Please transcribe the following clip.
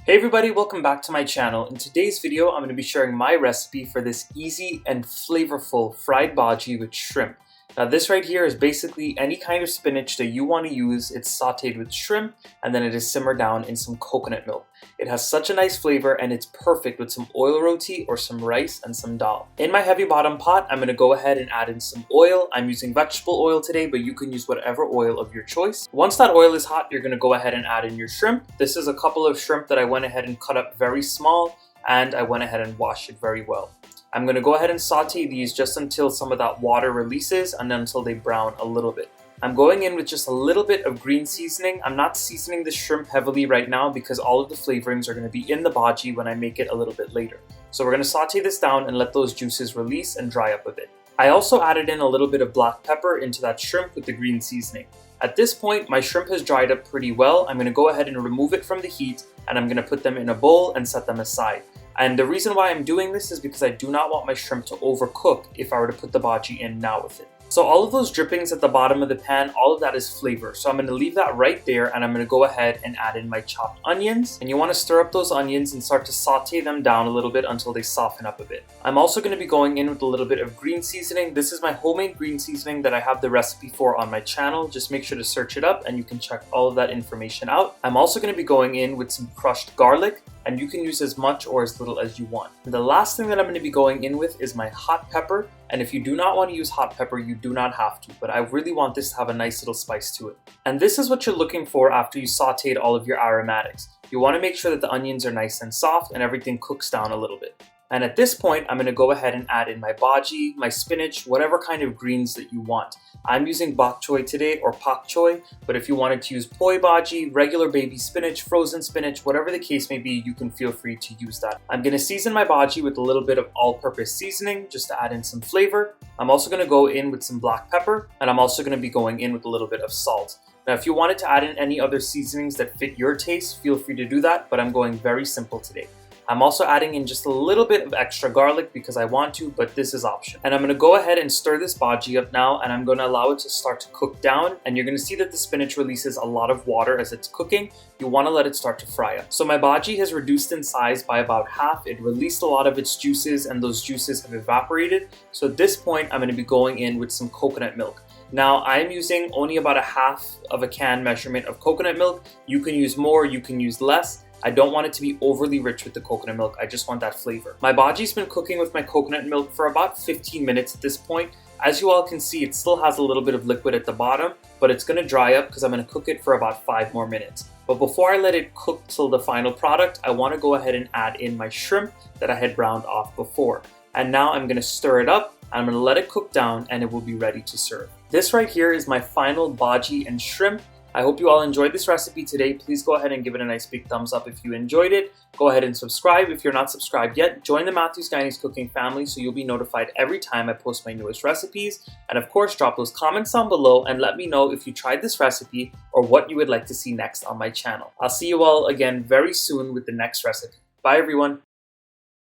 Hey everybody, welcome back to my channel. In today's video, I'm going to be sharing my recipe for this easy and flavorful fried bhajee with shrimp. Now this right here is basically any kind of spinach that you want to use. It's sauteed with shrimp and then it is simmered down in some coconut milk. It has such a nice flavor and it's perfect with some oil roti or some rice and some dal. In my heavy bottom pot, I'm going to go ahead and add in some oil. I'm using vegetable oil today, but you can use whatever oil of your choice. Once that oil is hot, you're going to go ahead and add in your shrimp. This is a couple of shrimp that I went ahead and cut up very small and I went ahead and washed it very well. I'm going to go ahead and saute these just until some of that water releases and until they brown a little bit. I'm going in with just a little bit of green seasoning. I'm not seasoning the shrimp heavily right now because all of the flavorings are going to be in the bhajee when I make it a little bit later. So we're going to saute this down and let those juices release and dry up a bit. I also added in a little bit of black pepper into that shrimp with the green seasoning. At this point, my shrimp has dried up pretty well. I'm going to go ahead and remove it from the heat and I'm going to put them in a bowl and set them aside. And the reason why I'm doing this is because I do not want my shrimp to overcook if I were to put the bhajee in now with it. So all of those drippings at the bottom of the pan, all of that is flavor. So I'm going to leave that right there and I'm going to go ahead and add in my chopped onions. And you want to stir up those onions and start to saute them down a little bit until they soften up a bit. I'm also going to be going in with a little bit of green seasoning. This is my homemade green seasoning that I have the recipe for on my channel. Just make sure to search it up and you can check all of that information out. I'm also going to be going in with some crushed garlic. And you can use as much or as little as you want. And the last thing that I'm going to be going in with is my hot pepper. And if you do not want to use hot pepper, you do not have to, but I really want this to have a nice little spice to it. And this is what you're looking for after you sauteed all of your aromatics. You want to make sure that the onions are nice and soft and everything cooks down a little bit. And at this point, I'm going to go ahead and add in my bhajee, my spinach, whatever kind of greens that you want. I'm using Pak Choy today or Pak Choy, but if you wanted to use poi bhajee, regular baby spinach, frozen spinach, whatever the case may be, you can feel free to use that. I'm going to season my bhajee with a little bit of all-purpose seasoning just to add in some flavor. I'm also going to go in with some black pepper, and I'm also going to be going in with a little bit of salt. Now, if you wanted to add in any other seasonings that fit your taste, feel free to do that, but I'm going very simple today. I'm also adding in just a little bit of extra garlic because I want to, but this is optional. And I'm going to go ahead and stir this bhajee up now and I'm going to allow it to start to cook down. And you're going to see that the spinach releases a lot of water as it's cooking. You want to let it start to fry up. So my bhajee has reduced in size by about half. It released a lot of its juices and those juices have evaporated. So at this point, I'm going to be going in with some coconut milk. Now, I'm using only about a half of a can measurement of coconut milk. You can use more, you can use less. I don't want it to be overly rich with the coconut milk. I just want that flavor. My bhajee's been cooking with my coconut milk for about 15 minutes at this point. As you all can see, it still has a little bit of liquid at the bottom, but it's going to dry up because I'm going to cook it for about 5 more minutes. But before I let it cook till the final product, I want to go ahead and add in my shrimp that I had browned off before. And now I'm going to stir it up. I'm going to let it cook down and it will be ready to serve. This right here is my final bhajee and shrimp. I hope you all enjoyed this recipe today. Please go ahead and give it a nice big thumbs up if you enjoyed it. Go ahead and subscribe. If you're not subscribed yet, join the Matthew's Guyanese Cooking family so you'll be notified every time I post my newest recipes. And of course, drop those comments down below and let me know if you tried this recipe or what you would like to see next on my channel. I'll see you all again very soon with the next recipe. Bye everyone.